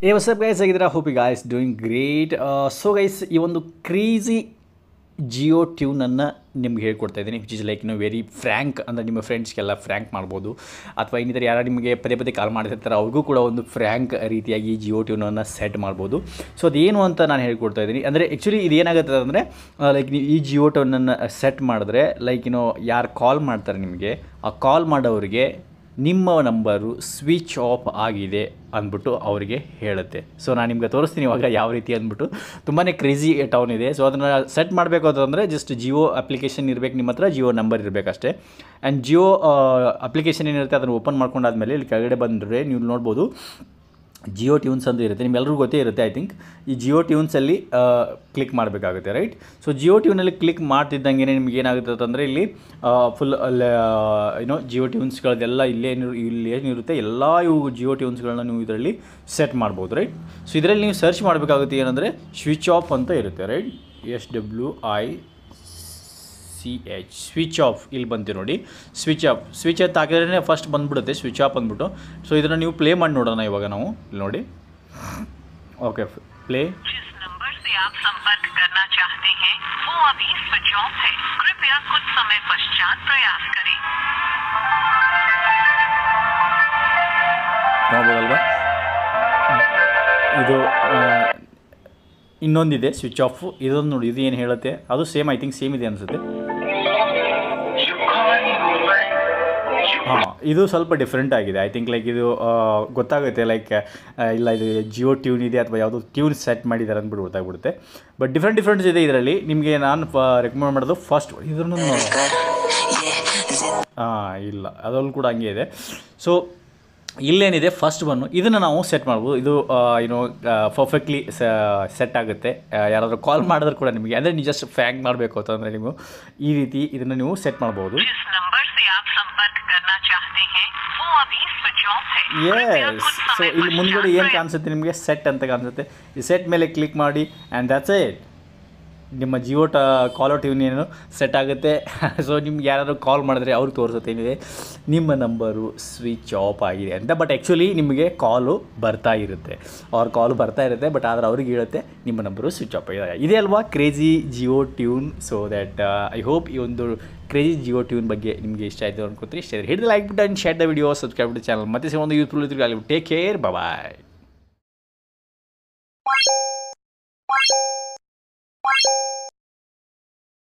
Hey, what's up guys? I hope you guys doing great. So guys, ಈ ಒಂದು crazy Jio ಟ್ಯೂನನ್ನು ನಿಮ್ಗೆ ಹೇಳ್ಕೊಡ್ತಾ ಇದ್ದೀನಿ, which is like very frank. ಅಂದರೆ ನಿಮ್ಮ ಫ್ರೆಂಡ್ಸ್ಗೆಲ್ಲ ಫ್ರ್ಯಾಂಕ್ ಮಾಡ್ಬೋದು, ಅಥವಾ ಇನ್ನಿತರ ಯಾರು ನಿಮಗೆ ಪದೇ ಪದೇ ಕಾಲ್ ಮಾಡ್ತಿರ್ತಾರೆ ಅವ್ರಿಗೂ ಕೂಡ ಒಂದು ಫ್ರ್ಯಾಂಕ್ ರೀತಿಯಾಗಿ ಜಿಯೋ ಟ್ಯೂನನ್ನು ಸೆಟ್ ಮಾಡ್ಬೋದು. ಸೊ ಅದೇನು ಅಂತ ನಾನು ಹೇಳ್ಕೊಡ್ತಾ ಇದ್ದೀನಿ. ಅಂದರೆ ಆ್ಯಕ್ಚುಲಿ ಇದು ಏನಾಗುತ್ತೆ ಅಂದರೆ ಲೈಕ್ ನೀವು ಈ ಜಿಯೋ ಟ್ಯೂನನ್ನು ಸೆಟ್ ಮಾಡಿದ್ರೆ ಲೈಕ್ ಯಾರು ಕಾಲ್ ಮಾಡ್ತಾರೆ ನಿಮಗೆ, ಆ ಕಾಲ್ ಮಾಡೋರಿಗೆ ನಿಮ್ಮ ನಂಬರು ಸ್ವಿಚ್ ಆಫ್ ಆಗಿದೆ ಅಂದ್ಬಿಟ್ಟು ಅವರಿಗೆ ಹೇಳುತ್ತೆ. ಸೊ ನಾನು ನಿಮ್ಗೆ ತೋರಿಸ್ತೀನಿ ಇವಾಗ ಯಾವ ರೀತಿ ಅಂದ್ಬಿಟ್ಟು. ತುಂಬಾ ಕ್ರೇಜಿ ಟೌನ್ ಇದೆ. ಸೊ ಅದನ್ನು ಸೆಟ್ ಮಾಡಬೇಕು ಅಂತಂದರೆ ಜಸ್ಟ್ ಜಿಯೋ ಅಪ್ಲಿಕೇಶನ್ ಇರಬೇಕು, ನಿಮ್ಮ ಹತ್ರ ಜಿಯೋ ನಂಬರ್ ಇರಬೇಕಷ್ಟೇ. ಆ್ಯಂಡ್ ಜಿಯೋ ಅಪ್ಲಿಕೇಶನ್ ಏನಿರುತ್ತೆ ಅದನ್ನು ಓಪನ್ ಮಾಡ್ಕೊಂಡಾದ್ಮೇಲೆ ಇಲ್ಲಿ ಕೆಳಗಡೆ ಬಂದರೆ ನೀವು ನೋಡ್ಬೋದು ಜಿಯೋ ಟ್ಯೂನ್ಸ್ ಅಂತ ಇರುತ್ತೆ. ನಿಮ್ಮೆಲ್ಲರಿಗೂ ಗೊತ್ತೇ ಇರುತ್ತೆ ಐ ಥಿಂಕ್. ಈ ಜಿಯೋ ಟ್ಯೂನ್ಸಲ್ಲಿ ಕ್ಲಿಕ್ ಮಾಡಬೇಕಾಗುತ್ತೆ, ರೈಟ್? ಸೊ ಜಿಯೋ ಟ್ಯೂನಲ್ಲಿ ಕ್ಲಿಕ್ ಮಾಡ್ತಿದ್ದಂಗೆ ನಿಮ್ಗೆ ಏನಾಗುತ್ತೆ ಅಂತಂದರೆ ಇಲ್ಲಿ ಫುಲ್ ಜಿಯೋ ಟ್ಯೂನ್ಸ್ಗಳದೆಲ್ಲ ಇಲ್ಲೇನಿರುತ್ತೆ ಎಲ್ಲ ಇವು ಜಿಯೋ ಟ್ಯೂನ್ಸ್ಗಳನ್ನ ನೀವು ಇದರಲ್ಲಿ ಸೆಟ್ ಮಾಡ್ಬೋದು, ರೈಟ್? ಸೊ ಇದರಲ್ಲಿ ನೀವು ಸರ್ಚ್ ಮಾಡಬೇಕಾಗುತ್ತೆ ಏನಂದರೆ ಸ್ವಿಚ್ ಆಫ್ ಅಂತ ಇರುತ್ತೆ, ರೈಟ್? SWICH ಸ್ವಿಚ್ ಆಫ್ ಇಲ್ಲಿ ಬಂತು ನೋಡಿ. ಸ್ವಿಚ್ ಅಂತ ಹಾಕಿದ್ರೆ ಫಸ್ಟ್ ಬಂದುಬಿಡುತ್ತೆ ಸ್ವಿಚ್ ಆಫ್ ಅಂದ್ಬಿಟ್ಟು. ಸೊ ಇದನ್ನು ನೀವು ಪ್ಲೇ ಮಾಡಿ ನೋಡೋಣ ಇವಾಗ ನಾವು. ಇಲ್ಲಿ ನೋಡಿ, ಓಕೆ ಪ್ಲೇ. ನೋಡ್ಬೋದಲ್ವಾ, ಇದು ಇನ್ನೊಂದಿದೆ ಸ್ವಿಚ್ ಆಫ್. ಇದೊಂದು ನೋಡಿ, ಇದು ಏನು ಹೇಳುತ್ತೆ ಅದು ಸೇಮ್, ಐ ಥಿಂಕ್ ಸೇಮ್ ಇದೆ ಅನಿಸುತ್ತೆ. ಹಾಂ, ಇದು ಸ್ವಲ್ಪ ಡಿಫ್ರೆಂಟ್ ಆಗಿದೆ ಐ ಥಿಂಕ್. ಲೈಕ್ ಇದು ಗೊತ್ತಾಗುತ್ತೆ ಲೈಕ್ ಇಲ್ಲ ಇದು ಜಿಯೋ ಟ್ಯೂನ್ ಇದೆ ಅಥವಾ ಯಾವುದೋ ಟ್ಯೂನ್ ಸೆಟ್ ಮಾಡಿದ್ದಾರೆ ಅಂದ್ಬಿಟ್ಟು ಗೊತ್ತಾಗ್ಬಿಡುತ್ತೆ. ಬಟ್ ಡಿಫ್ರೆಂಟ್ಸ್ ಇದೆ ಇದರಲ್ಲಿ. ನಿಮಗೆ ನಾನು ರೆಕಮೆಂಡ್ ಮಾಡೋದು ಫಸ್ಟ್ ಇದನ್ನು ಇಲ್ಲ ಅದರಲ್ಲೂ ಕೂಡ ಹಂಗೆ ಇದೆ. ಸೊ ಇಲ್ಲೇನಿದೆ ಫಸ್ಟ್ ಬನ್ನು, ಇದನ್ನು ನಾವು ಸೆಟ್ ಮಾಡ್ಬೋದು. ಇದು ಪರ್ಫೆಕ್ಟ್ಲಿ ಸೆಟ್ ಆಗುತ್ತೆ. ಯಾರಾದರೂ ಕಾಲ್ ಮಾಡಿದ್ರೆ ಕೂಡ ನಿಮಗೆ, ಅಂದರೆ ನೀವು ಜಸ್ಟ್ ಫ್ರ್ಯಾಂಕ್ ಮಾಡಬೇಕು ಅಂತಂದರೆ ನೀವು ಈ ರೀತಿ ಇದನ್ನು ನೀವು ಸೆಟ್ ಮಾಡ್ಬೋದು. ಎಸ್, ಸೊ ಇಲ್ಲಿ ಮುಂದ್ಗಡೆ ಏನು ಕಾಣಿಸುತ್ತೆ ನಿಮಗೆ, ಸೆಟ್ ಅಂತ ಕಾಣಿಸುತ್ತೆ. ಈ ಸೆಟ್ ಮೇಲೆ ಕ್ಲಿಕ್ ಮಾಡಿ ಆ್ಯಂಡ್ ದ್ಯಾಟ್ಸ್ ಇಟ್. ನಿಮ್ಮ ಜಿಯೋ ಕಾಲರ್ ಟ್ಯೂನ್ ಏನು ಸೆಟ್ ಆಗುತ್ತೆ. ಸೊ ನಿಮ್ಗೆ ಯಾರಾದರೂ ಕಾಲ್ ಮಾಡಿದ್ರೆ ಅವ್ರಿಗೆ ತೋರಿಸುತ್ತೆ ಏನಿದೆ ನಿಮ್ಮ ನಂಬರು ಸ್ವಿಚ್ ಆಫ್ ಆಗಿದೆ ಅಂತ. ಬಟ್ ಆ್ಯಕ್ಚುಲಿ ನಿಮಗೆ ಕಾಲು ಬರ್ತಾ ಇರುತ್ತೆ, ಬಟ್ ಆದರೆ ಅವ್ರಿಗೆ ಹೇಳುತ್ತೆ ನಿಮ್ಮ ನಂಬರು ಸ್ವಿಚ್ ಆಫ್ ಆಗಿದೆ. ಇದೇ ಅಲ್ವಾ crazy Jio tune. So that I hope ಈ ಒಂದು ಕ್ರೇಜಿ ಜಿಯೋ ಟ್ಯೂನ್ ಬಗ್ಗೆ ನಿಮಗೆ ಇಷ್ಟ ಆಯಿತು ಅನ್ಕೋತೀರಿ. ಇಷ್ಟ ಹಿಡಿದು like button, share the video, subscribe to channel. ಮತ್ತೆ ಒಂದು ಯೂಸ್ಫುಲ್ ಇತ್ತು. ಟೇಕ್ ಕೇರ್, ಬಾಯ್.